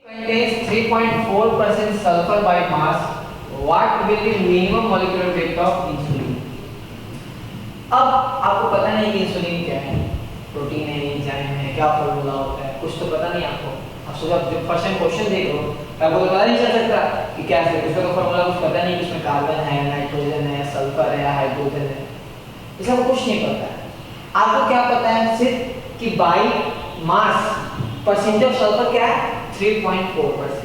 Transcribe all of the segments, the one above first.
contains 3.4% sulfur by mass, what will be minimum molecular weight of insulin? अब आपको पता नहीं कि इंसुलिन क्या है, प्रोटीन है, एंजाइम है, क्या फॉर्मूला होता है, कुछ तो पता नहीं आपको। अब सोचो जब फर्स्ट टाइम क्वेश्चन देख लो तो आपको पता नहीं चल सकता कि क्या है, उसका तो फॉर्मूला कुछ पता नहीं कि उसमें कार्बन है, नाइट्रोजन है, सल्फर है, हाइड्रोजन है, इसका कुछ नहीं पता है। आपको क्या पता है सिर्फ कि by mass percentage of sulphur क्या है 3.4%।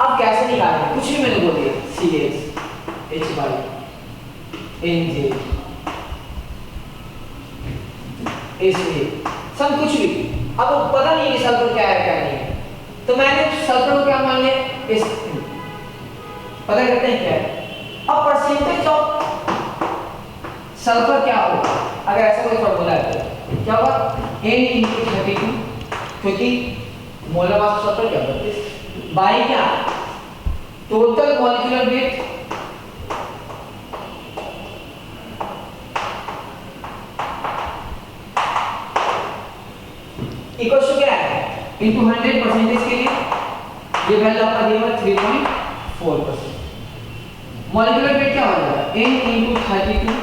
अब कैसे निकालेंगे, कुछ भी मैंने बोल दिया, CH H by NJ इसलिए सब कुछ भी, अब पता नहीं कि सल्फर क्या है क्या नहीं है, तो मैंने सल्फर को क्या मान लिया, इस पता करते हैं क्या है। अब परसेंटेज ऑफ सल्फर क्या होगा, अगर ऐसा कोई फॉर्मूला है तो क्या होगा N/32, क्योंकि मोलर मास ऑफ सल्फर क्या 32 बाई क्या total molecular weight equal to क्या है इनटू 100 परसेंटेज के लिए ये वैल्यू आपका दिया हुआ 3.4%। मॉलिक्यूलर वेट क्या हो जाएगा N/32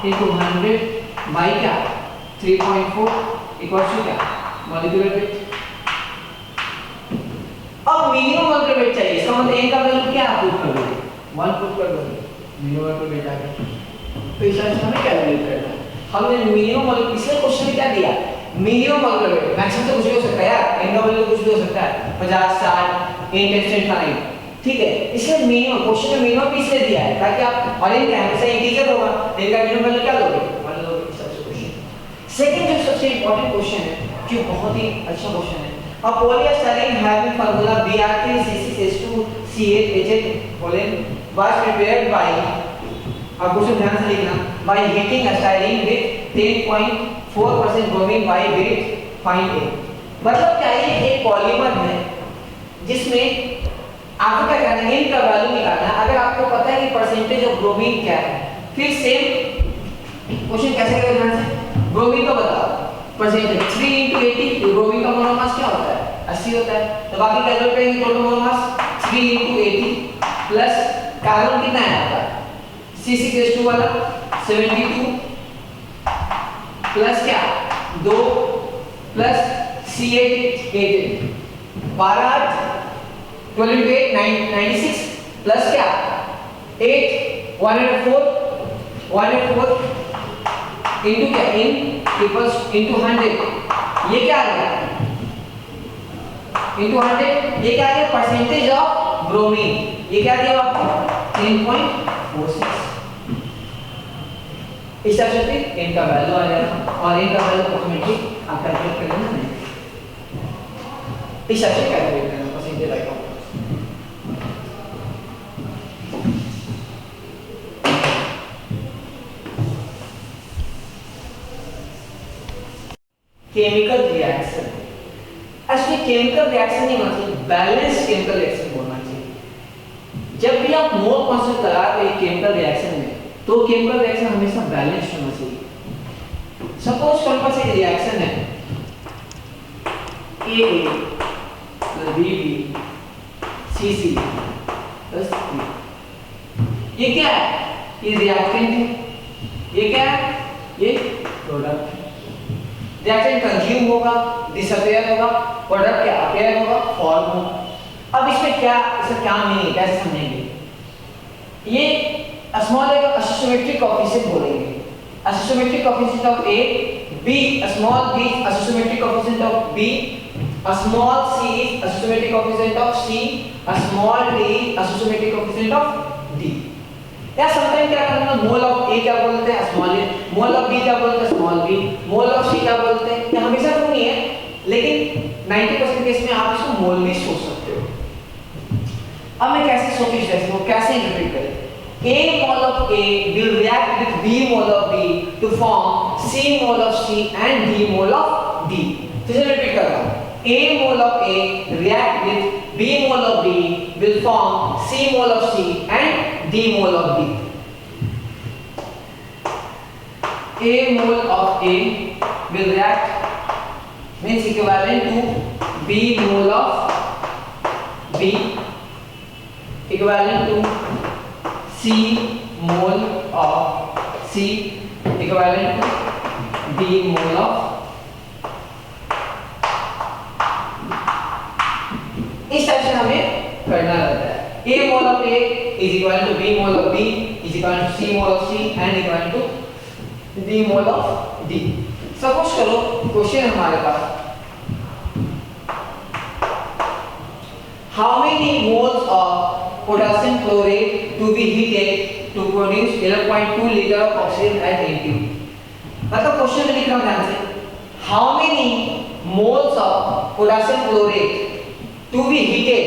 into 100 बाई क्या 3.4 इक्वल टू क्या मॉलिक्यूलर वेट। अब मिनिमम मॉलिक्यूलर वेट चाहिए, इसका मतलब n का वैल्यू क्या पुट कर दोगे 1 पुट कर दोगे, मिनिमम मॉलिक्यूलर वेट आ गया। तो इस तरह से हमें कैलकुलेट करना है। हमने मिनिमम मॉलिक्यूलर, इसलिए क्वेश्चन में क्या दिया मिनिमम मॉलिक्यूलर वेट, मैक्सिमम तो कुछ भी हो सकता है यार, n का वैल्यू कुछ भी हो सकता है 50 60 n टेंस टाइम, ठीक है। इसलिए मिनिमम क्वेश्चन में मिनिमम इसलिए दिया है ताकि आप, और इनका हमेशा इंटीजर होगा, इनका मिनिमम वैल्यू क्या लोगे 1 लोगे। सबसे क्वेश्चन सेकंड जो सबसे इंपॉर्टेंट क्वेश्चन है, जो बहुत ही अच्छा क्वेश्चन है, a polyestyrene having formula Br3C6H2CH was prepared by, अब क्वेश्चन ध्यान से लिखना, by heating a styrene with 10.4% bromine by weight find A। मतलब क्या ये एक पॉलीमर है जिसमें आपको क्या करना है, इनका वैल्यू निकालना है। अगर आपको पता है कि परसेंटेज ऑफ ब्रोमीन क्या है, फिर सेम क्वेश्चन कैसे करेंगे ध्यान से, ब्रोमीन का बताओ परसेंटेज 3 into 80, ब्रोमीन का मोलर मास क्या होता है 80 होता है, तो बाकी कैलकुलेट करेंगे total molar mass 3 into 80 plus carbon कितना है आपका C6H2 वाला 72 प्लस क्या 2 प्लस CH8 12 12 into 8 96 प्लस क्या 8 104 into क्या in equals into 100, ये क्या आ गया into 100, ये क्या आ गया परसेंटेज ऑफ ब्रोमीन, ये क्या दिया आपको 10.46। इस तरह से इनका वैल्यू आ जाएगा और इनका वैल्यू ऑटोमेटिक आप कैलकुलेट कर लेना नहीं, इस तरह से कैलकुलेट करना परसेंटेज आएगा। केमिकल रिएक्शन, असली केमिकल रिएक्शन नहीं होना चाहिए, बैलेंस केमिकल रिएक्शन होना चाहिए। जब भी आप मोल कांस्टेंट लगा रहे हैं केमिकल रिएक्शन में, तो केमिकल रिएक्शन हमेशा बैलेंस होना चाहिए। सपोज कौन सा एक रिएक्शन है AA plus BB CC plus B, ये क्या है, ये रिएक्टेंट है, ये क्या है, ये प्रोडक्ट है। रिएक्टेंट कंज्यूम होगा, डिसअपियर होगा, प्रोडक्ट क्या अपीयर होगा, फॉर्म होगा। अब इसमें क्या, इसका क्या मीनिंग है, कैसे समझेंगे, ये स्मॉल a का एसोसियोमेट्रिक कोएफिशिएंट बोलेंगे, stoichiometric coefficient of A, B small b stoichiometric coefficient of B, small c stoichiometric coefficient of C, small d stoichiometric coefficient of D। या समटाइम क्या करना, मोल ऑफ A क्या बोलते हैं small a, mole of B क्या बोलते हैं small b, mole of C क्या बोलते हैं, ये हमेशा तो नहीं है लेकिन 90% केस में आप इसको मोल में सोच सकते हो। अब मैं कैसे सोचूं इसको, कैसे इंटरप्रेट करें, A mole of A will react with B mole of B to form C mole of C and D mole of D। फिर से रिपीट कर रहा हूं, A mole of A react with B mole of B will form C mole of C and D mole of D। A mole of A will react means equivalent to B mole of B equivalent to C mole of C equivalent to B mole of, इस type से हमें करना रहता है। A mole of A is equivalent to B mole of B is equivalent to C mole of C and equivalent to D mole of D। Suppose करो question हमारे पास how many moles of potassium chlorate to be heated to produce 11.2 liter of oxygen at NTU। मतलब question में लिख रहा हूं ध्यान से, how many moles of potassium chlorate to be heated,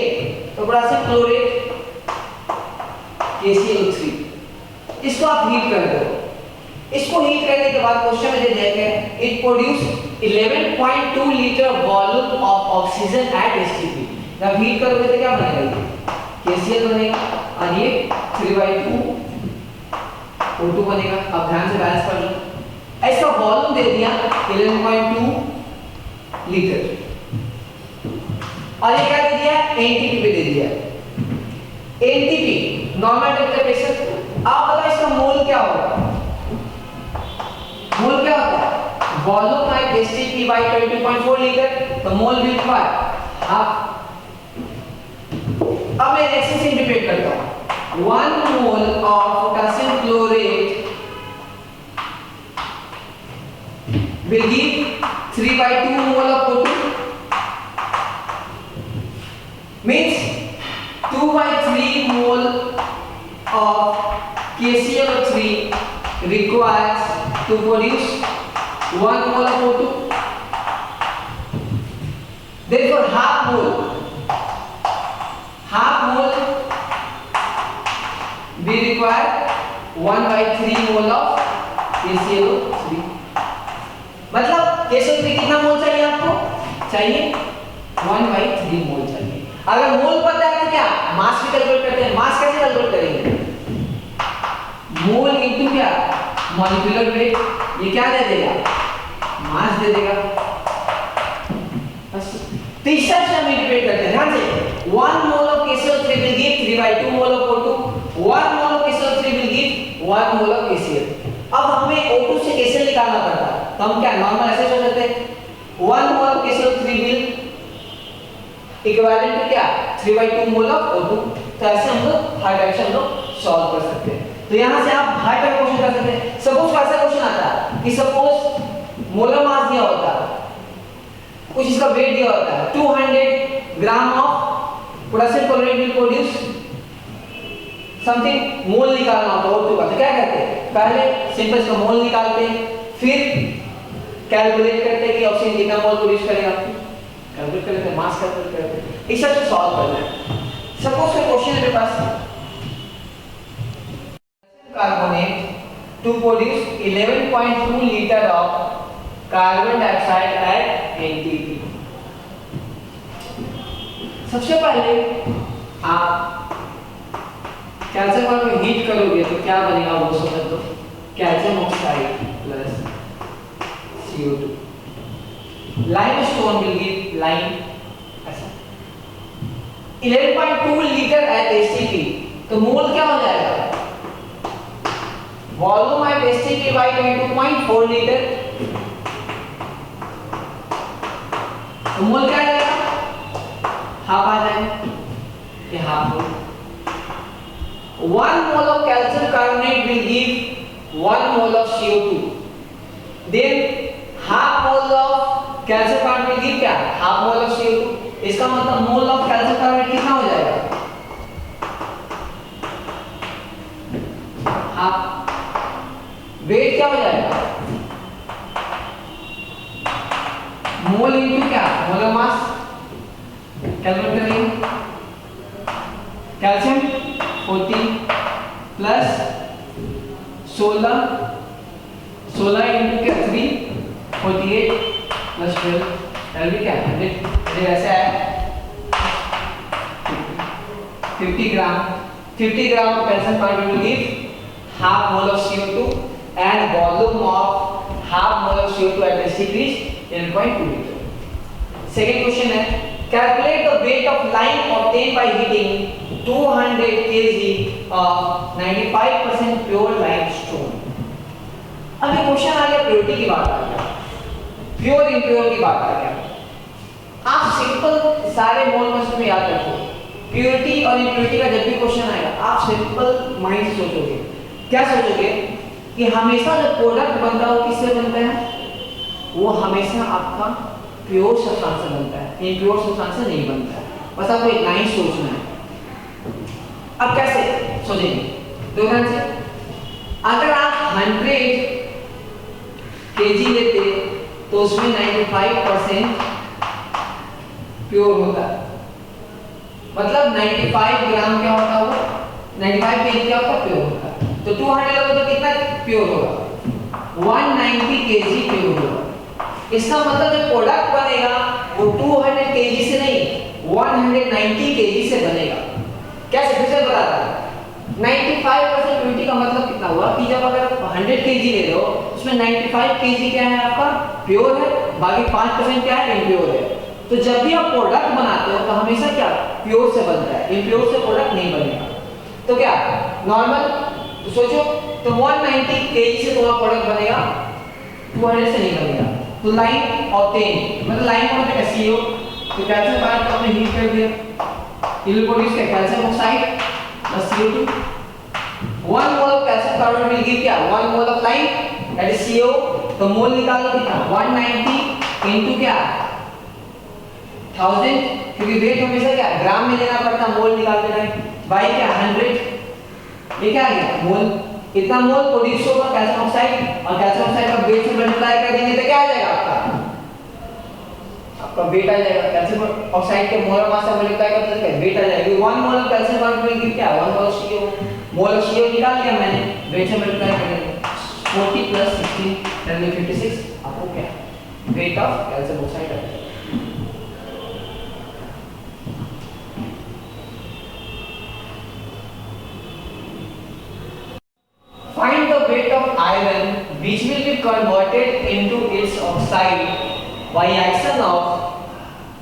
तो पोटेशियम क्लोरेट KCl3, इसको आप हीट कर दो। इसको हीट करने के बाद क्वेश्चन में दे दिया है it produce 11.2 litre volume of oxygen at STP. जब हीट करोगे तो क्या बनेगा, KCl बनेगा और ये 3/2 O2 बनेगा। अब ध्यान से बैलेंस कर लो, इसका वॉल्यूम दे दिया 11.2 लीटर और ये क्या दे दिया, एनटीपी पे दे दिया। NTP normal temperature. आप बताओ इसका मोल क्या होगा, मोल क्या होता है, volume by STP by 22.4 litre, तो मोल भी हाफ। अब मैं नेक्स्ट से इंटरप्रेट करता हूं, 1 mole of potassium chlorate will give 3/2 mole of O2, means 2/3 mole of KCl3 requires to produce 1 mole of O2. Therefore half mole we require 1/3 mole of KCl3। मतलब KCl3 कितना मोल चाहिए आपको, चाहिए 1/3 मोल चाहिए। अगर मोल पता है तो क्या मास भी कैलकुलेट करते हैं। मास कैसे कैलकुलेट करेंगे, मोल इनटू क्या मॉलिक्यूलर वेट, ये क्या दे देगा, मास दे देगा। बस तीसरा से हम इंटरप्रेट करते हैं ध्यान से, 1 mole of KCl3 will give 3/2 mole of O2, 1 mole of KCl3 will give 1 mole of KCl। अब हमें O2 से KCl निकालना पड़ता है, तो हम क्या नॉर्मल ऐसे सोच सकते हैं 1 mole of KCl3 will equivalent to क्या 3/2 मोल ऑफ O2। तो ऐसे हम लोग हर टाइप से हम लोग सॉल्व कर सकते हैं। तो यहां से आप हर टाइप क्वेश्चन कर सकते हैं। सपोज ऐसा क्वेश्चन आता है कि सपोज मोलर मास दिया होता है, कुछ इसका वेट दिया होता है, 200 gram of potassium chloride will produce something, mole निकालना होता है O2 का। तो क्या करते हैं, पहले सिंपल इसका मोल निकालते हैं, फिर कैलकुलेट करते हैं कि ऑक्सीजन कितना मोल प्रोड्यूस करेगा, कैलकुलेट करते हैं, मास कैलकुलेट करते हैं, इस सब से सॉल्व करना है। सपोज कोई क्वेश्चन मेरे पास, carbonate to produce 11.2 litre of carbon dioxide at NTP। सबसे पहले आप कैल्शियम को हीट करोगे तो क्या बनेगा वो समझ लो, calcium oxide plus CO2, limestone will give lime, ऐसा 11.2 लीटर एट STP। तो मोल क्या हो जाएगा, volume at STP by 22.4 litre, तो मोल क्या आएगा, हाफ आ जाएगा, ये half mole. 1 mole of calcium carbonate will give 1 mole of CO2, then half mole of calcium carbonate will give क्या, half mole of CO2। इसका मतलब मोल ऑफ कैल्शियम कार्बोनेट कितना हो जाएगा, हाफ। वेट क्या हो जाएगा, मोल इनटू क्या मोलर मास, कैलकुलेट करेंगे, कैल्शियम 40 प्लस 16 इनटू क्या 3 48 प्लस 12 भी क्या 100, ऐसा है 50 ग्राम of calcium carbonate will give half mole of CO2 and volume of half mole of CO2 at STP is 10.2 liter। Second question है Calculate the weight of lime obtained by heating 200 kg of 95% pure limestone. अब ये question आ गया, purity की बात आ गया, pure impure की बात आ गया। आप सिंपल सारे मोल क्वेश्चन में याद रखो, प्योरिटी और इम्प्योरिटी का जब भी क्वेश्चन आएगा आप सिंपल माइंड से सोचोगे। क्या सोचोगे कि हमेशा जब प्रोडक्ट बनता है वो किससे बनता है, वो हमेशा आपका प्योर सब्सटेंस से बनता है, इम्प्योर सब्सटेंस से नहीं बनता है। बस आपको इतना ही सोचना है। अब कैसे सोचेंगे, दो ध्यान से, अगर आप 100 केजी लेते तो उसमें 95% प्योर होता है, मतलब 95 ग्राम क्या होता होगा, 95 केजी क्या होता है, प्योर होता है। तो 200 लोगे तो कितना प्योर होगा, 190 केजी प्योर होगा। इसका मतलब जो प्रोडक्ट बनेगा वो 200 केजी से नहीं 190 केजी से बनेगा। कैसे, फिर से बताता हूं, 95% प्योरिटी का मतलब कितना हुआ कि जब अगर 100 केजी ले रहे हो उसमें 95 केजी क्या है आपका प्योर है, बाकी 5% क्या है, इम्प्योर है। तो जब भी आप प्रोडक्ट बनाते हो तो हमेशा क्या प्योर से बनता है, इम्प्योर से प्रोडक्ट नहीं बनेगा। तो क्या नॉर्मल तो सोचो, तो 190 केजी से तुम्हारा प्रोडक्ट बनेगा, 200 से नहीं बनेगा। तो लाइन ऑब्टेन मतलब लाइन कौन है, CO, तो कैल्शियम कार्बोनेट को आपने हीट कर दिया, it will produce calcium oxide plus CO2। 1 mole of calcium carbonate will give क्या 1 mole of lime, that is CO। तो मोल निकालो कितना, 190 into क्या 1000, क्योंकि वेट हमेशा क्या ग्राम में लेना पड़ता, मोल निकालते टाइम, बाई क्या 100, ये क्या आ गया मोल। कितना मोल प्रोड्यूस होगा कैल्शियम ऑक्साइड, और कैल्शियम ऑक्साइड का वेट से मल्टीप्लाई कर देंगे तो क्या आ जाएगा आपका वेट आ जाएगा। कैल्शियम ऑक्साइड के मोलर मास से मल्टीप्लाई करते हैं वेट आ जाएगा। 1 मोल ऑफ कैल्शियम कार्बोनेट की क्या 1 मोल CO, मोल ऑफ CO निकाल लिया मैंने, वेट से मल्टीप्लाई कर देंगे 40 + 16 दैट विल 56, आपको क्या वेट ऑफ कैल्शियम ऑक्साइड आ जाएगा। Find the weight of iron which will be converted into its oxide by action of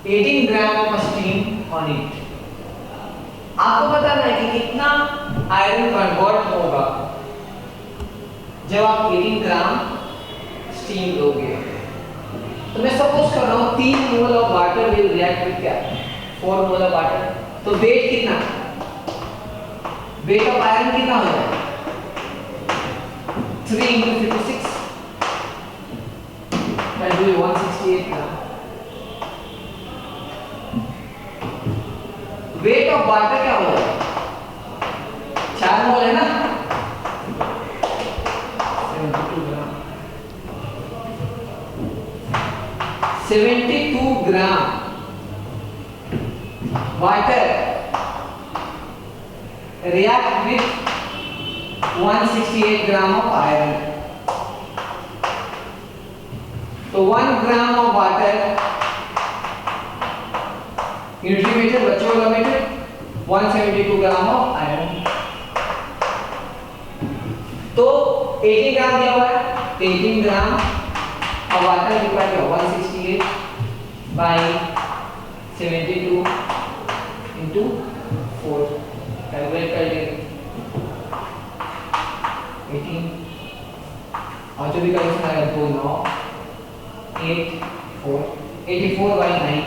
18 gram of steam on it। आपको पता है कि कितना आयरन कन्वर्ट होगा जब आप 18 ग्राम स्टीम दोगे। तो मैं सपोज कर रहा हूँ 3 mole of water will react with क्या 4 मोल ऑफ वाटर, तो वेट कितना, वेट ऑफ आयरन कितना हो जाएगा 3 into 56, that will be 168 gram। Weight of water क्या होगा 4 मोल है ना, 72 ग्राम। 72 gram water react with 168 gram of iron। तो 1 ग्राम of water यूनिट मीटर, बच्चों का मीटर, 172 ग्राम of iron। तो 18 ग्राम दिया हुआ है, 18 gram of water equal to 168 by 72 into 4, calculate कर लेंगे 18 और जो भी कैलकुलेशन आएगा 2 9 8 4 84 by 9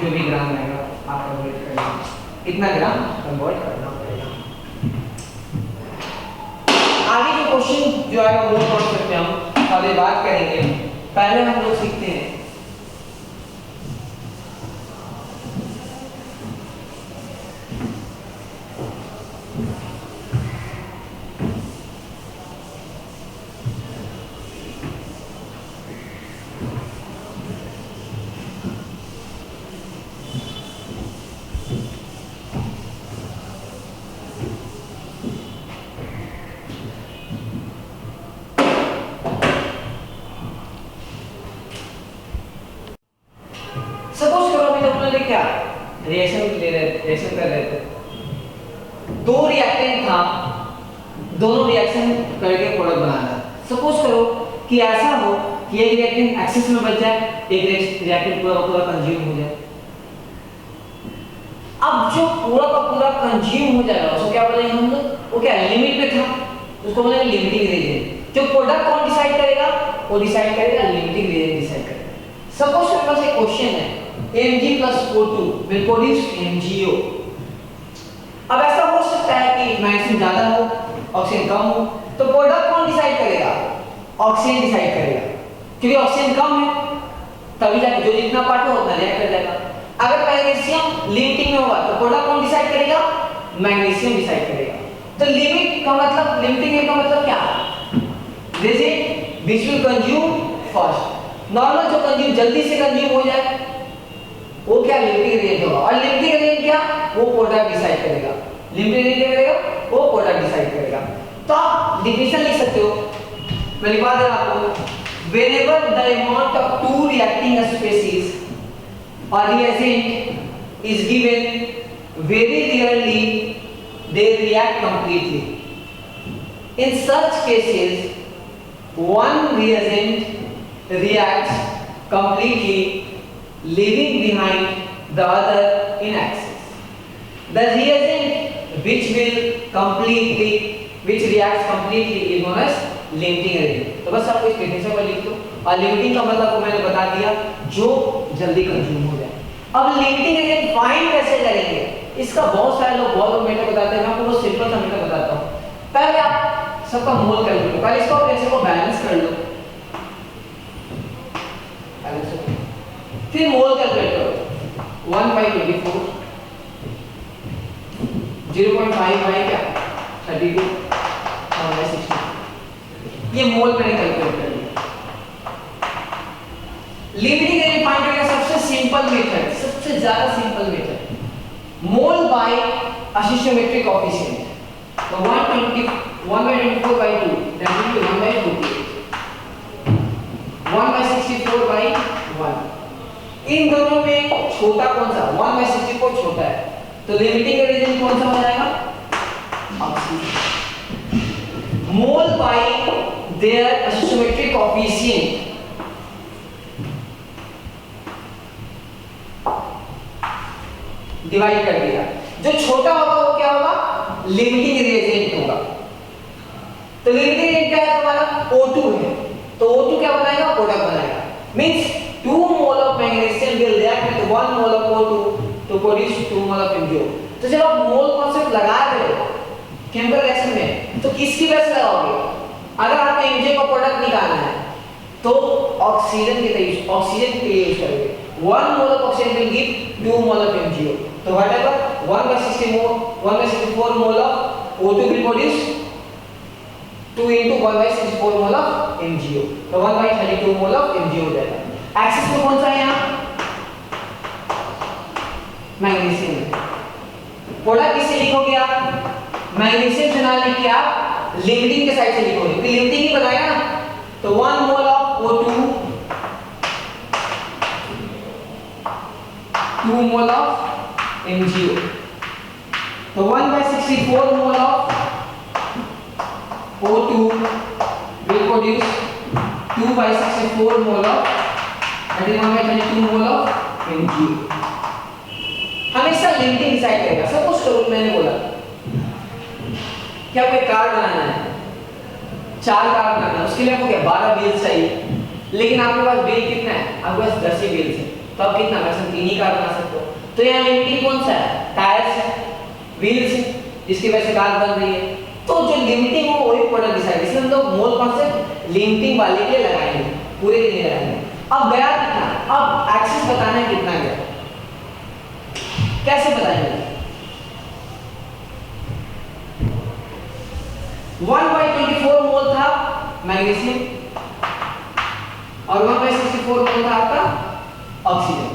जो भी ग्राम आएगा आप कैलकुलेट कर लेंगे कितना ग्राम कन्वर्ट करना पड़ेगा। आगे जो क्वेश्चन जो आएगा वो पढ़ सकते हैं हम, अभी बात करेंगे। पहले हम लोग सीखते हैं क्या रिएक्शन कर रहे थे, 2 रिएक्टेंट था, दोनों रिएक्शन करके प्रोडक्ट बनाना। सपोज करो कि ऐसा हो कि एक रिएक्टेंट एक्सेस में बच जाए, एक रिएक्टेंट पूरा पूरा कंज्यूम हो जाए। अब जो पूरा का पूरा कंज्यूम हो जाएगा उसको क्या बोलेंगे हम लोग, वो क्या लिमिट पे था, उसको बोलेंगे लिमिटिंग रीजन। जो प्रोडक्ट कौन डिसाइड करेगा, वो डिसाइड करेगा लिमिटिंग रीजन डिसाइड करेगा। सपोज मेरे पास एक क्वेश्चन है Mg+O2 will produce MgO। अब ऐसा हो सकता है कि मैग्नीशियम ज्यादा हो, ऑक्सीजन कम हो, तो प्रोडक्ट कौन डिसाइड करेगा, ऑक्सीजन डिसाइड करेगा, क्योंकि ऑक्सीजन कम है तभी जाके जो जितना पार्ट हो उतना रिएक्ट कर जाएगा। अगर मैग्नीशियम लिमिटिंग में होगा तो प्रोडक्ट कौन डिसाइड करेगा, मैग्नीशियम डिसाइड करेगा। तो लिमिट का मतलब, लिमिटिंग का मतलब क्या, rigid which will consume first, normal जो कंज्यूम जल्दी से कंज्यूम हो जाए वो क्या लिमिटिंग रेंज होगा, और लिमिटिंग रेंज क्या, वो प्रोडक्ट डिसाइड करेगा। लिमिटिंग रेंज क्या करेगा, वो प्रोडक्ट डिसाइड करेगा। तो आप डिफिनेशन लिख सकते हो, मैं लिखवा दे रहा हूं आपको, whenever the amount of two reacting species or reagent is given, very rarely they react completely. In such cases, one reagent reacts completely, leaving behind the other in excess. The reagent which reacts completely is known as limiting reagent। तो बस आपको इस definition को लिख दो, और limiting का मतलब को मैंने बता दिया जो जल्दी कंज्यूम हो जाए। अब लिमिटिंग एजेंट फाइंड कैसे करेंगे, इसका बहुत सारे लोग बहुत मेथड बताते हैं, मैं आपको बहुत सिंपल सा मेथड बताता हूं। पहले आप सबका मोल कैलकुलेट करो, पहले इसको प्रेशर को बैलेंस कर लो, फिर मोल कैलकुलेट करो, 1/24 0.5 बाई क्या 32 और 60, ये मोल मैंने कैलकुलेट कर लिया। लिमिटिंग रेंज फाइंड करने का सबसे सिंपल मेथड, सबसे ज्यादा सिंपल मेथड, मोल बाय स्टोइकियोमेट्रिक कोएफिशिएंट। तो 1/24/2 that will be 1/48, 1/64/1। इन दोनों में छोटा कौन सा, 1/64 छोटा है, तो लिमिटिंग रीजन कौन सा हो जाएगा, oxygen. Mole bye there stoichiometric coefficient, divide कर दिया, जो छोटा होगा वो क्या होगा, लिमिटिंग रिएजेंट होगा। तो लिमिटिंग रिएजेंट क्या है तुम्हारा, O2 है, तो O2 क्या बनाएगा, प्रोडक्ट बनाएगा। Means 2 mole of magnesium will react with 1 mole of O2 to produce 2 mole of MgO। तो जब आप मोल कांसेप्ट लगा रहे हो केमिकल रिएक्शन में, तो किसकी वजह से लगाओगे, अगर आपको MgO का प्रोडक्ट निकालना है तो ऑक्सीजन के लिए यूज करोगे। 1 mole of oxygen will give 2 mole of MgO। तो whatever 1/64 mole of O2 will produce 2 into 1/64 mole of MgO, तो 1/32 मोल ऑफ MgO हो जाएगा। एक्सिस में कौन सा है यहाँ, मैग्नीशियम। प्रोडक्ट किससे लिखोगे आप, मैग्नीशियम से ना लिख के आप लिमिटिंग के साइड से लिखोगे, क्योंकि लिमिटिंग ही बताया ना। तो 1 mole of O2, 2 mole of MgO, तो 1/64 मोल of O2 will produce 2/64 mole of, that is 1/32 mole of MgO। हमेशा लिमिटिंग डिसाइड करेगा। सपोज करो मैंने बोला क्या कोई कार बनाना है, 4 कार बनाना है, उसके लिए आपको क्या 12 व्हील्स चाहिए, लेकिन आपके पास व्हील कितना है, आपके पास 10 ही व्हील्स है, तो आप कितना मैक्सिमम 3 ही कार बना सकते हो। तो यहाँ लिमिटिंग कौन सा है, टायर्स है, व्हील्स है, जिसकी वजह से कार बन रही है। तो जो लिमिटिंग हो वही प्रोडक्ट डिसाइड, इसलिए हम लोग मोल कॉन्सेप्ट लिमिटिंग वाले के लिए लगाएंगे, पूरे के लिए लगाएंगे। अब गया कितना, अब एक्सिस बताना है कितना गया, कैसे बताएंगे, 1/24 मोल था मैग्नीशियम और 1/64 मोल था आपका ऑक्सीजन।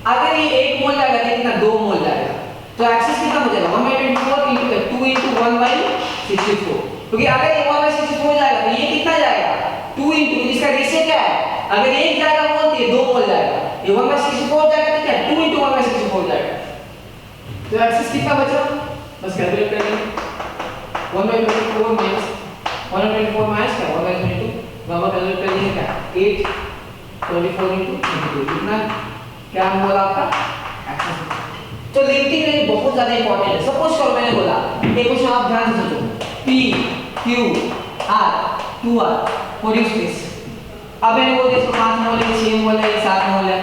अगर ये 1 मोल जाएगा तो कितना, 2 मोल जाएगा, तो एक्सिस कितना हो जाएगा, 1/24 into 2 into 1/64, क्योंकि अगर ये 1/64 जाएगा तो ये कितना जाएगा, 2 into, इसका रेशियो क्या है, अगर 1 जाएगा मोल तो ये 2 मोल जाएगा, ये 1/64 जाएगा तो क्या 2 into 1/64 जाएगा। तो एक्सिस कितना बचा, बस कैलकुलेट कर लेंगे, 1/24 माइनस 1/24 माइनस क्या 1/22, बाबा कैलकुलेट कर लेंगे क्या 8 24 into 22 कितना क्या मोल आपका एक्सिस। तो तो लिमिटिंग रेंज बहुत ज्यादा इंपॉर्टेंट है। सपोज करो मैंने बोला एक क्वेश्चन आप ध्यान से सोचो, P Q R 2R produce this. अब मैंने बोला इसको 5 मोल है, 6 मोल है, 7 मोल है।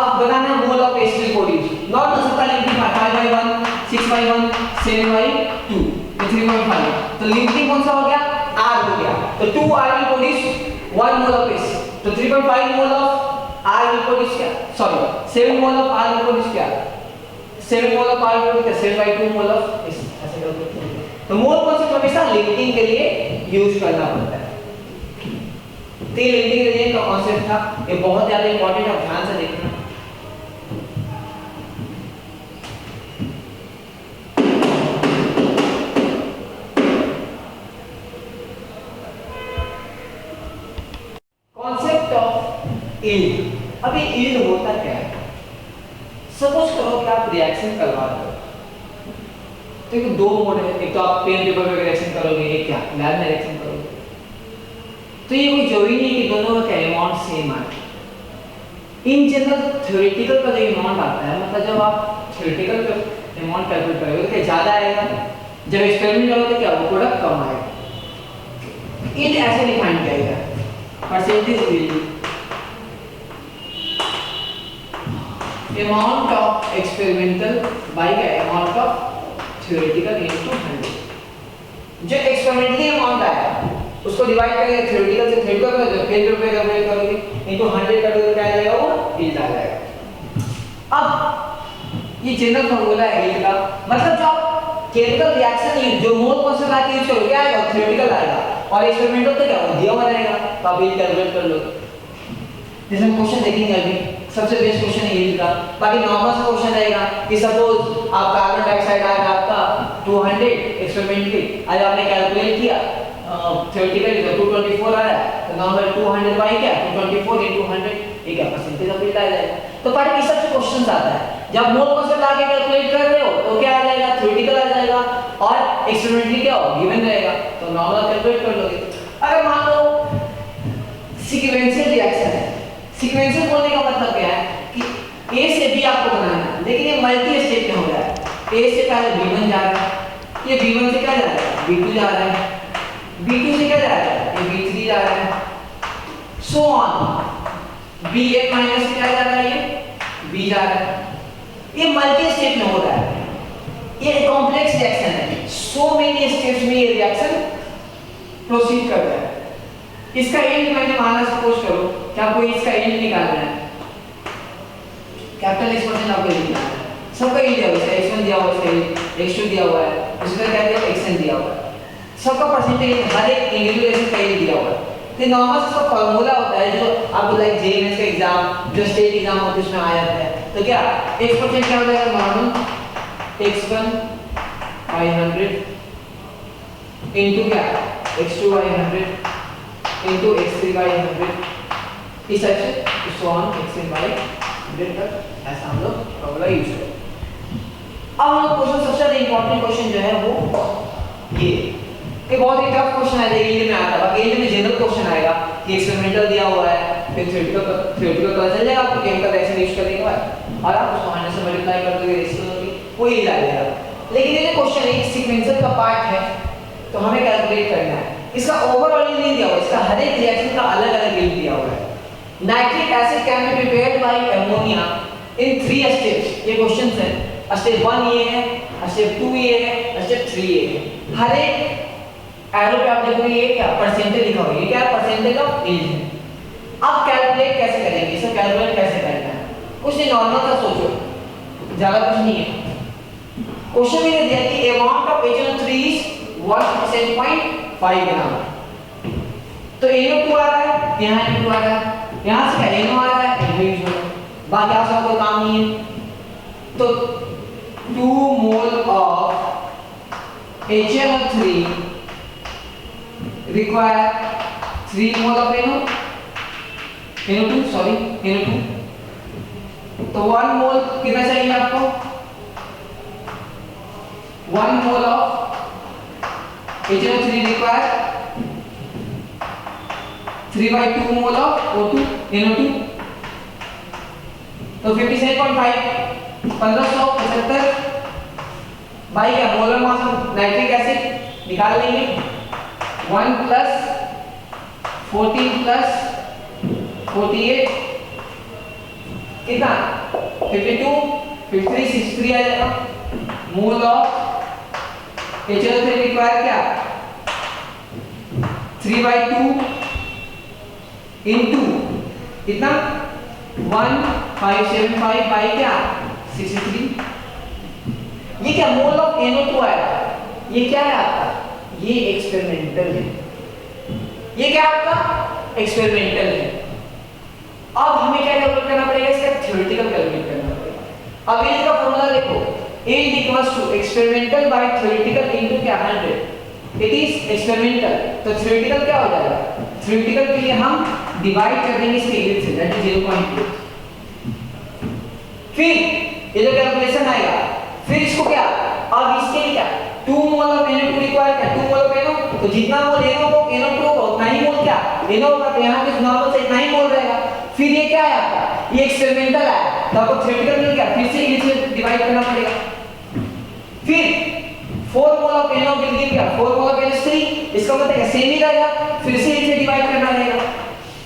अब बनाना mole of acid produce, not हो सकता लिमिटिंग 5/1 6/1 7/2 3/5। तो लिमिटिंग कौन सा हो गया? R हो गया। तो 2R will produce 1 mole of acid, तो 3.5 mole of R will produce क्या? Sorry 7 mole of R will produce क्या? 7 mole of R will produce 7/2 mole of acid। ऐसे करके तो मोल कॉन्सेप्ट हमेशा लिमिटिंग के लिए यूज करना पड़ता है। तो ये लिमिटिंग रेंज का कॉन्सेप्ट था, ये बहुत ज्यादा इंपॉर्टेंट है, ध्यान से देखना। Concept of yield. अब ये यील्ड होता क्या है? सपोज करो कि आप रिएक्शन करवा रहे हो, तो एक दो मोड है, एक तो आप पेन पेपर पे रिएक्शन करोगे, एक क्या लैब में रिएक्शन करोगे। तो ये कोई जरूरी नहीं कि दोनों का अमाउंट सेम आए। इन जनरल थ्योरेटिकल का जो अमाउंट आता है, मतलब जब आप थ्योरेटिकल का अमाउंट कैलकुलेट करोगे तो क्या ज्यादा आएगा, जब एक्सपेरिमेंट करोगे तो क्या वो प्रोडक्ट कम आएगा। यील्ड ऐसे डिफाइन किया गया है, percentage yield amount of experimental by the amount of theoretical into 100। जो एक्सपेरिमेंटली अमाउंट आया उसको डिवाइड करेंगे थ्योरेटिकल से, थ्योरेटिकल में जो पेन पे कैलकुलेट करोगे into 100 करोगे तो क्या आ जाएगा, वो यील्ड आ जाएगा। अब ये जनरल फार्मूला है यील्ड का, मतलब जो केमिकल रिएक्शन यील्ड जो मोल कॉन्सेप्ट आके यूज करोगे क्या आएगा, थ्योरेटिकल आएगा, और एक्सपेरिमेंटल तो क्या दिया हुआ रहेगा, तो आप यील्ड कैलकुलेट कर लोगे। जैसे हम क्वेश्चन देखेंगे अभी, सबसे बेस्ट क्वेश्चन है यील्ड का। बाकी नॉर्मल सा क्वेश्चन रहेगा कि सपोज आप कार्बन डाइऑक्साइड आया आपका 200 एक्सपेरिमेंटली, आज आपने कैलकुलेट किया थ्योरेटिकली तो 224 आ रहा है, तो नॉर्मल 200 बाई क्या 224 into 100, ये क्या परसेंटेज ऑफ यील्ड आ जाएगा। तो पार्ट इस सबसे क्वेश्चंस आता है, जब मोल कॉन्सेप्ट आके कैलकुलेट कर रहे हो तो क्या आ जाएगा, थ्योरेटिकल आ जाएगा, और एक्सपेरिमेंटली क्या हो गिवन रहेगा, तो नॉर्मल कैलकुलेट कर लोगे। अगर मान लो सीक्वेंशियल रिएक्शन है, सीक्वेंशियल बोलने का मतलब क्या है कि ए से बी आपको बनाना है, लेकिन ये मल्टी स्टेप में हो रहा है। ए से पहले B1 जा रहा है, ये B1 से क्या जा रहा है, B2 जा रहा है, B2 से क्या जा रहा है, ये B3 जा रहा है, सो ऑन। Bn माइनस से क्या जा रहा है, ये B जा रहा है। ये मल्टी स्टेप में हो रहा है, ये कॉम्प्लेक्स रिएक्शन है, सो मेनी स्टेप्स में ये रिएक्शन प्रोसीड कर रहा है। इसका यील्ड मैंने माना, सपोज करो कि आपको इसका यील्ड निकालना है, कैपिटल X% आपको निकालना है, सबका यील्ड दिया हुआ है, x1 दिया हुआ है, x2 दिया हुआ है, उसी तरह क्या दिया हुआ है, xn दिया हुआ है, सबका परसेंटेज हर एक इंडिविजुअल का यील्ड दिया हुआ है। तो नॉर्मल सा फार्मूला होता है जो आपको लाइक जेईएमएस का एग्जाम जो स्टेट एग्जाम होता है उसमें आ जाता है। तो क्या x% क्या हो जाएगा, नॉर्मल x1 by 100 into क्या x2 by 100 into x3 by 100, इस टाइप से सो ऑन xn by 100 तक ऐसा हम लोग फॉर्मूला यूज करें। अब हम क्वेश्चन सबसे ज्यादा इंपॉर्टेंट क्वेश्चन जो है वो ये बहुत ही टफ क्वेश्चन है, यील्ड में आता है। बाकी यील्ड में जनरल क्वेश्चन आएगा कि एक्सपेरिमेंटल दिया हुआ है, फिर थ्योरेटिकल पता चल जाएगा आपको केमिकल रिएक्शन यूज करने के बाद, और आप उसको 100 से मल्टीप्लाई कर दोगे रेशियो होगी, वो यील्ड आ जाएगा। लेकिन ये जो क्वेश्चन एक सीक्वेंशियल का पार्ट है तो हमें कैलकुलेट करना है, इसका ओवरऑल यील्ड नहीं दिया हुआ, इसका हर एक रिएक्शन का अलग-अलग यील्ड दिया हुआ है। Nitric acid can be prepared by ammonia in 3 steps, ये क्वेश्चंस है। स्टेप 1 ये है, स्टेप 2 ये है, स्टेप 3 ये है। हर एक एरो पे आप देखोगे ये क्या परसेंटेज लिखा हुआ है, ये क्या परसेंटेज ऑफ यील्ड है। अब कैलकुलेट कैसे करेंगे, इसे कैलकुलेट कैसे करना है, कुछ नहीं नॉर्मल सा सोचो, ज्यादा कुछ नहीं है। क्वेश्चन में दिया कि अमाउंट ऑफ HNO3 इज 1.5 ग्राम, तो NO2 आ रहा है, यहाँ NO2 आ रहा है, यहाँ से क्या NO आ रहा है, NO यूज हो रहा है, बाकी आपका कोई काम नहीं है। तो 2 mole of HNO3 require 3 mole of NO2 sorry NO2, तो 1 मोल कितना चाहिए आपको, 1 mole of HNO3 require 3/2 mole of O2 NO2, तो 57.5 1575 बाई क्या molar mass of nitric acid निकाल लेंगे 1 प्लस 14 प्लस 48 कितना 52 53 63 आ जाएगा मोल ऑफ HO3 रिक्वायर क्या 3/2 इनटू कितना 1575 बाई क्या 63 ये क्या मोल ऑफ NO2 आया ये क्या है आपका ये एक्सपेरिमेंटल है ये क्या आपका एक्सपेरिमेंटल है अब हमें क्या डेवलप करना पड़ेगा इसका थ्योरेटिकल कैलकुलेट करना पड़ेगा अब ये इसका फॉर्मूला देखो yield equals to experimental by theoretical into क्या 100 it is experimental तो theoretical क्या हो जाएगा theoretical के लिए हम डिवाइड कर देंगे इसके yield से that is 0.8 फिर ये जो कैलकुलेशन आएगा फिर इसको क्या अब इसके लिए क्या 2 मोल ऑफ NO2 रिक्वायर क्या 2 मोल ऑफ NO तो जितना मोल NO को NO2 को उतना ही मोल क्या NO का तो यहाँ पे नॉर्मल से इतना ही मोल रहेगा फिर ये क्या है आपका ये एक्सपेरिमेंटल है तो आपको थ्योरेटिकल मिल गया फिर से इसे डिवाइड करना पड़ेगा फिर 4 mole of NO will give क्या 4 मोल ऑफ NH3 इसका मतलब क्या सेम ही रहेगा फिर से इसे डिवाइड करना रहेगा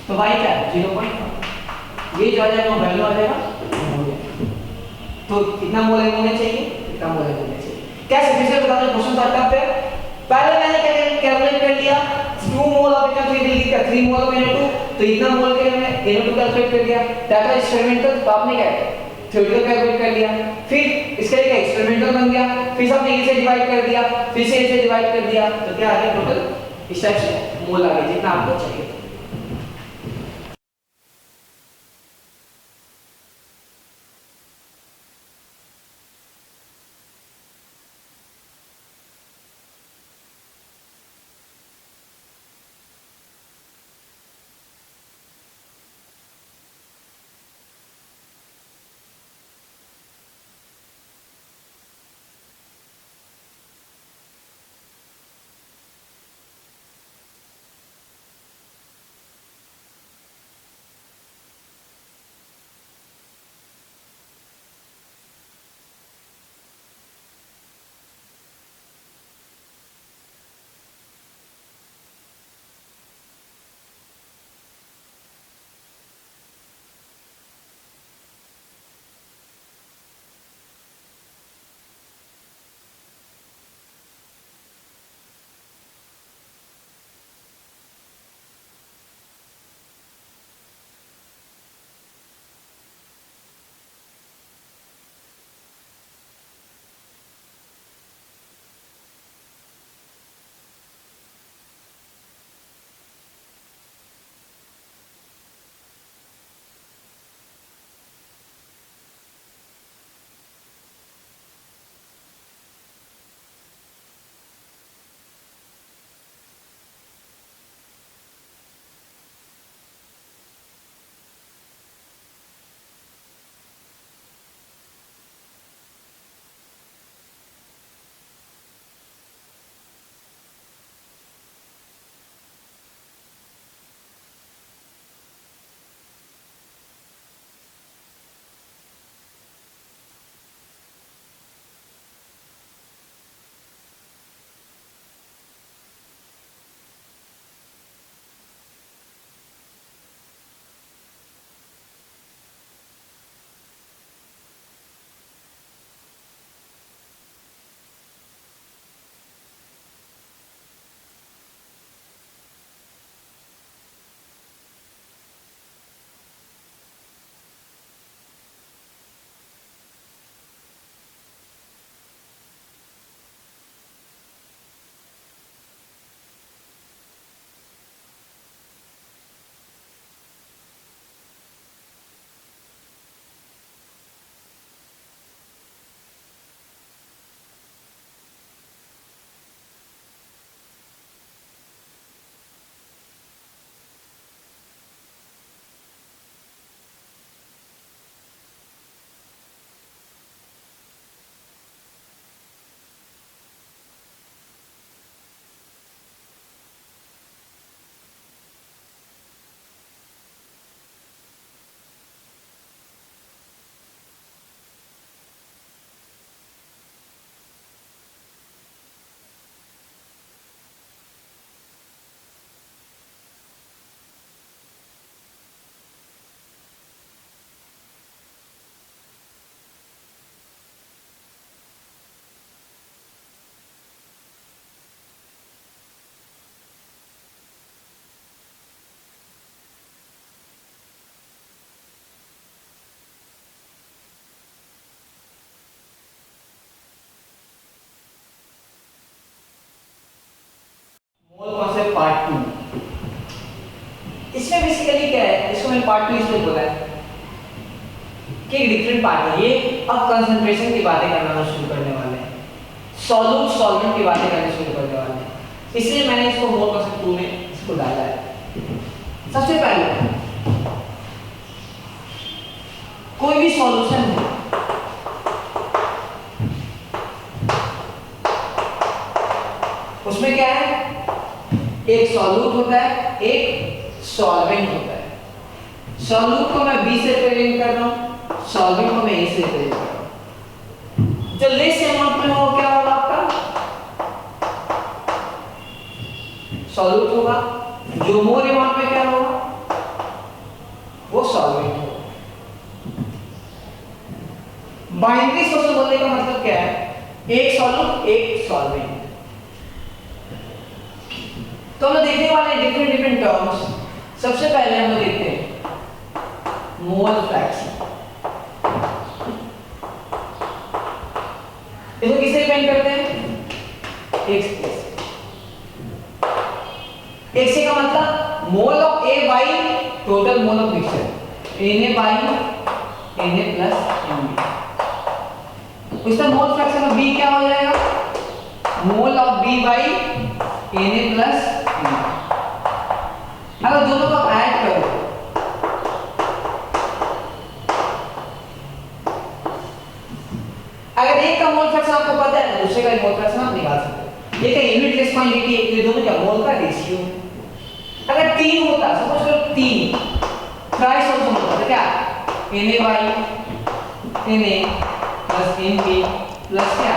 तो y क्या 0.5 ये जो आ जाएगा वैल्यू आ जाएगा तो कितना मोल होने चाहिए कितना मोल होने चाहिए कैसे फिर से बता दो क्वेश्चन था टफ है पहले मैंने क्या कैलकुलेट कर लिया 2 mole of NO3 will give क्या 3 मोल ऑफ NO2 तो इतना मोल के लिए मैंने NO2 कैलकुलेट कर दिया दैट वाज एक्सपेरिमेंटल तो आपने क्या थ्योरेटिकल कैलकुलेट कर लिया फिर इसका क्या एक्सपेरिमेंटल बन गया फिर हमने इसे डिवाइड कर दिया फिर से इसे डिवाइड कर दिया तो क्या आ गया टोटल इस टाइप से मोल आ गया जितना आपको चाहिए पार्ट 2 इसमें बोला है कि डिफरेंट पार्ट है ये। अब कंसंट्रेशन की बातें करना शुरू करने वाले हैं, सॉल्यूट सॉल्वेंट की बातें करना शुरू करने वाले हैं, इसलिए मैंने इसको मोल कॉन्सेप्ट 2 में इसको डाला है। सबसे पहले कोई भी सॉल्यूशन है उसमें क्या है, एक सॉल्यूट होता है, एक सॉल्वेंट होता है। सॉल्यूट को मैं बी से रिप्रेजेंट कर रहा हूं, सॉल्वेंट को मैं ए से रिप्रेजेंट कर रहा हूं। जो लेस अमाउंट में हो क्या होगा आपका सॉल्यूट होगा, जो मोर अमाउंट में क्या होगा वो सॉल्वेंट होगा। बाइनरी सोल्यूशन बोलने का मतलब क्या है, एक सॉल्यूट एक सॉल्वेंट। तो हम देखने वाले हैं डिफरेंट टर्म्स। सबसे पहले हम लोग देखते हैं मोल फ्रैक्शन। इसको किससे डिपेंड करते हैं, x से का मतलब मोल of A by total mole of mixture, Na by Na plus Mb। इसका मोल फ्रैक्शन ऑफ B क्या हो जाएगा, मोल of B by Na plus Mb। अगर दोनों को आप ऐड करो अगर एक का मोल फ्रैक्शन आपको पता है तो दूसरे का मोल फ्रैक्शन आप निकाल सकते हो। ये क्या यूनिटलेस क्वांटिटी है, ये दोनों क्या मोल का रेशियो। अगर 3 होता, सपोज करो 3 थ्राइस ऑल्सो होता तो क्या Na by Na plus Nb plus क्या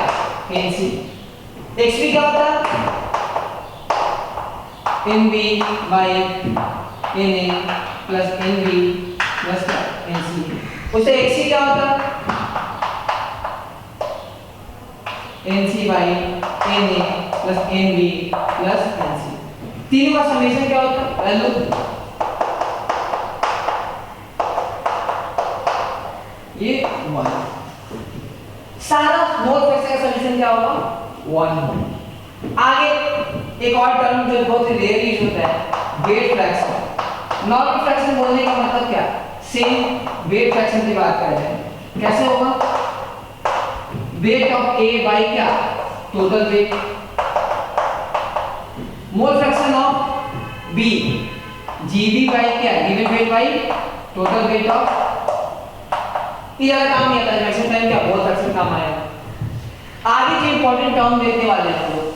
Nc। Xb क्या होता है Nb by Na plus Nb plus क्या Nc। उससे Xc क्या होता है Nc by Na plus Nb plus Nc। तीनों का समेशन क्या होता है वैल्यू ये 1। सारा मोल फ्रैक्शन का समेशन क्या होगा 1। आगे एक और टर्म जो बहुत ही रेयर यूज होता है वेट फ्रैक्शन। नॉर्मल फ्रैक्शन बोलने का मतलब क्या, सेम वेट फ्रैक्शन की बात कर रहे हैं। कैसे होगा, वेट ऑफ A बाई क्या total weight, mole fraction of B GB by क्या given weight by total weight of. ये ज्यादा काम नहीं आता है, मैक्सिमम टाइम क्या मोल फ्रैक्शन काम आएगा। आगे जो इंपॉर्टेंट टर्म देखने वाले हैं हम लोग,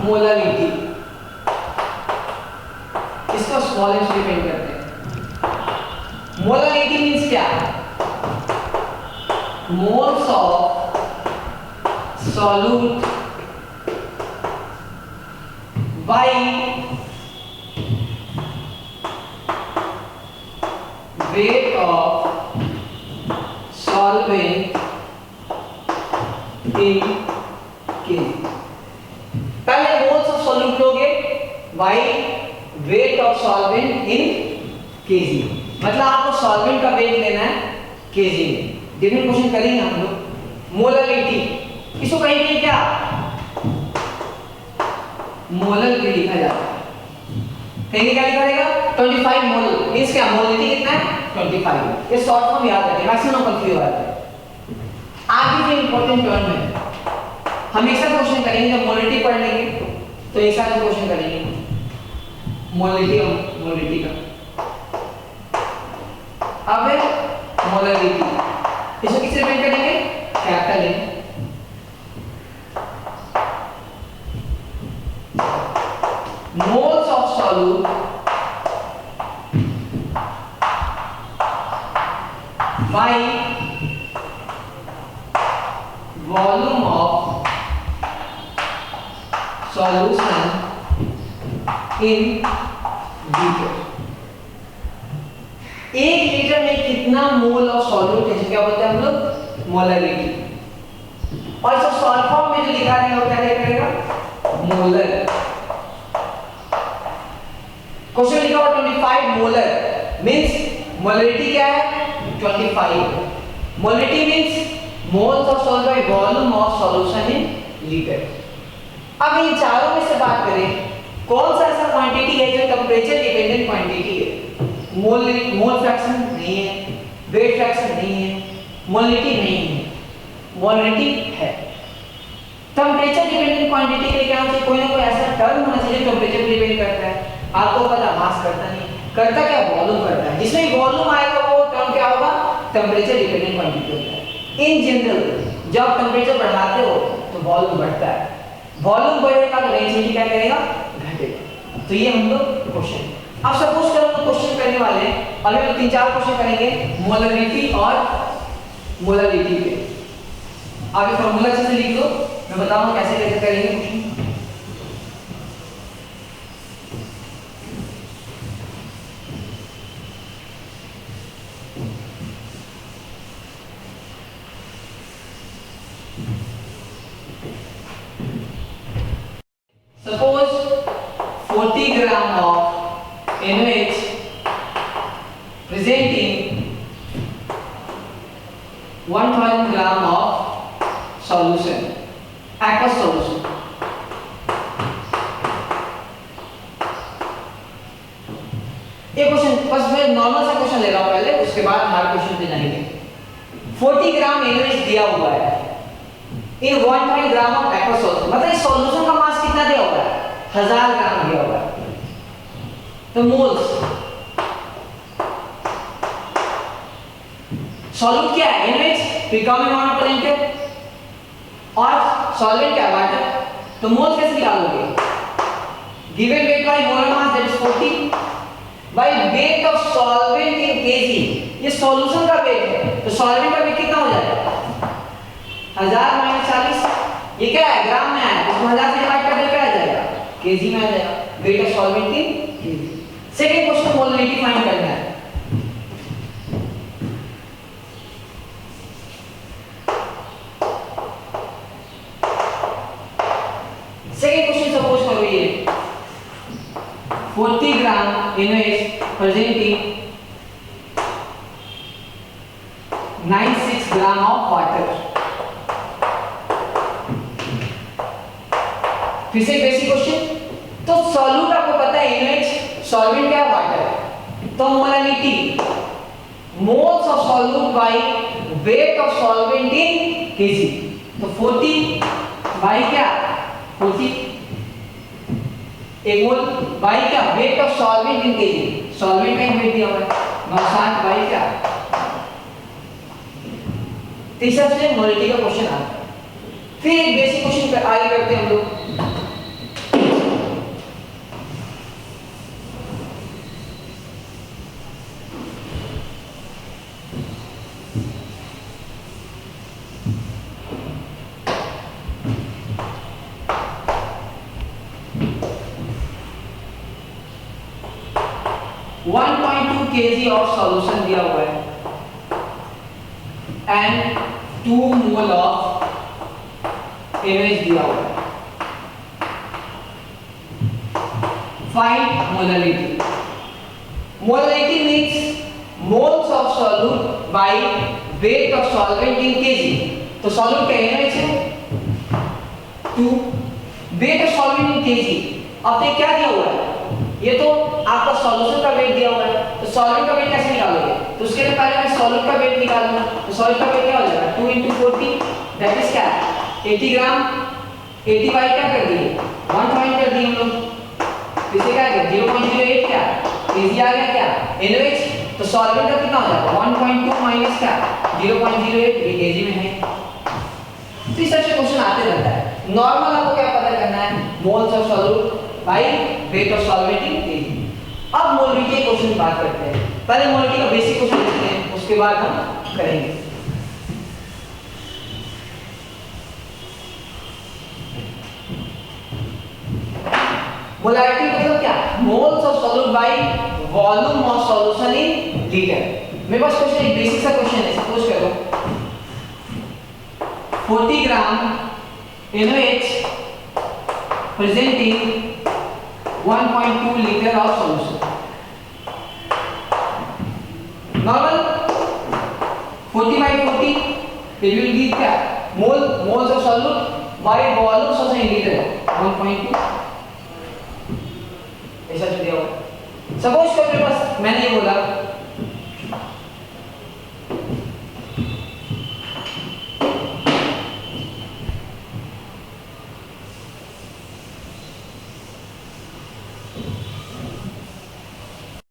मोलारिटी, इसका स्मॉल एम से डिपेंड करते हैं। मोलारिटी मींस क्या, moles of solute by weight of solvent in KG. पहले मोल्स ऑफ सॉल्यूट लोगे by weight of solvent in KG, मतलब आपको सॉल्वेंट का वेट लेना है केजी में। डिफरेंट क्वेश्चन करेंगे हम लोग। मोलारिटी इसको कहीं भी क्या मोलर भी लिखा जाता है, कहीं क्या लिखा रहेगा 25 मोल। मींस क्या मोलारिटी कितना है 25। ये शॉर्ट फॉर्म याद रखें, मैक्सिमम कंफ्यूज हो जाता है। आगे जो इंपॉर्टेंट टर्म है हम एक साथ क्वेश्चन करेंगे, जब मोलारिटी पढ़ लेंगे तो एक साथ क्वेश्चन करेंगे मोलारिटी का। अब है मोलारिटी, इसको किससे डिफाइन करेंगे, capital M। Moles of solute by volume of solution in litre. 1 litre में कितना मोल ऑफ सॉल्यूट है, क्या बोलते हैं हम लोग मोलारिटी। और इसको शॉर्ट फॉर्म में जो लिखा रहेगा वो क्या रहेगा मोलर। क्वेश्चन लिखा हुआ 25 मोलर मींस मोलारिटी क्या है 25। Molarity means moles of solute by volume of solution in litre. अब इन चारों में से बात करें, कौन सा ऐसा क्वांटिटी है जो टेंपरेचर डिपेंडेंट क्वांटिटी है? मोल फ्रैक्शन नहीं है, वेट फ्रैक्शन नहीं है, मोलिटी नहीं है, मोलिटी है। टेंपरेचर डिपेंडेंट क्वांटिटी के लिए क्या होना चाहिए? कोई ना कोई ऐसा टर्म होना चाहिए जो टेंपरेचर डिपेंड करता है। आपको पता, मास करता नहीं, करता क्या? वॉल्यूम करता है। जिसमें वॉल्यूम आएगा वो टर्म क्या होगा? टेंपरेचर डिपेंडेंट क्वांटिटी होता है। इन जनरल जब टेंपरेचर बढ़ाते हो तो वॉल्यूम बढ़ता है, वॉल्यूम बढ़ेगा तो रेंज क्या करेगा? घटेगा। तो ये हम लोग क्वेश्चन, अब सपोज करो हम क्वेश्चन करने वाले हैं, अभी हम 3-4 क्वेश्चन करेंगे मोलरिटी और मोलरिटी पे। आप ये फार्मूला अच्छे से लिख लो, मैं बताऊंगा कैसे कैसे करेंगे question. Suppose 40 gram of NaOH presenting 1000 gram of solution, aqueous solution. ये क्वेश्चन बस मैं नॉर्मल सा क्वेश्चन ले रहा हूं पहले, उसके बाद हार्ड क्वेश्चन पे जाएंगे। 40 ग्राम NaOH दिया हुआ है इन 1000 ग्राम ऑफ aqueous solution, मतलब इस सॉल्यूशन का मास कितना दिया हुआ है? 1000 ग्राम दिया हुआ है। तो मोल्स, सॉल्यूट क्या है? NaOH, प्रिकॉमिक मोनोपोलेंट, और सॉल्वेंट क्या है? वाटर। तो मोल्स कैसे निकालोगे? Given weight by molar mass that is 40 by weight of solvent in KG. ये सॉल्यूशन का वेट है, तो सॉल्वेंट का वेट कितना हो जाएगा? 1000 माइनस 40, ये क्या है? ग्राम में है, इसको 1000 से डिवाइड कर दे क्या आ जाएगा? केजी में आ जाएगा। Weight of solvent in KG. Second question molarity find करना है। सेकंड क्वेश्चन सपोज करो ये 40 ग्राम NaOH presenting 96 gram of water. फिर से बेसिक क्वेश्चन, तो सॉल्यूट आपको पता है NaOH, सॉल्वेंट क्या है? वाटर। तो molarity, moles of solute by weight of solvent in KG. तो 40 बाय क्या? 40 एक मोल बाय क्या? Weight of solvent in KG. Solvent का वेट दिया हुआ है 960 बाय क्या? तीसरा से मोलरिटी का क्वेश्चन आता है। फिर एक बेसिक क्वेश्चन पे आगे करते हैं हम लोग। kg of solution दिया हुआ है and 2 mole of NaOH दिया हुआ है। Find molality. Molality means moles of solute by weight of solvent in kg. तो solute क्या NaOH है 2, weight of solvent in kg। अब ये क्या दिया हुआ है? ये तो आपका सॉल्यूशन का वेट दिया हुआ है, तो सॉल्वेंट का वेट कैसे निकालोगे? तो उसके लिए पहले मैं सॉल्यूट का वेट निकालूंगा। तो सॉल्यूट का वेट क्या हो जाएगा? 2 × 40 दैट इज क्या? 80 ग्राम। 80 बाई क्या कर दिए? 1 कर दिए हम लोग। इसे क्या है? 0.08 क्या केजी आ गया क्या? NaOH। तो सॉल्वेंट का कितना हो जाएगा? 1.2 माइनस क्या 0.08, ये केजी में है। तो इस तरह से क्वेश्चन आते रहता है। नॉर्मल आपको क्या पता करना है? Moles of solute by weight of solvent in KG. अब मोलरिटी के क्वेश्चन की बात करते हैं। पहले मोलरिटी का बेसिक क्वेश्चन देखते हैं, उसके बाद हम करेंगे। मोलरिटी मतलब क्या? Moles of solute by volume of solution in litre. मेरे पास क्वेश्चन एक बेसिक सा क्वेश्चन है। सपोज करो 40 ग्राम NaOH presenting 1.2 liter of solution. Normal 40 by 40 फिर विल गिव क्या moles of solute by volume of litre 1.2 ऐसा जो दिया हुआ। सपोज कर मेरे पास मैंने ये बोला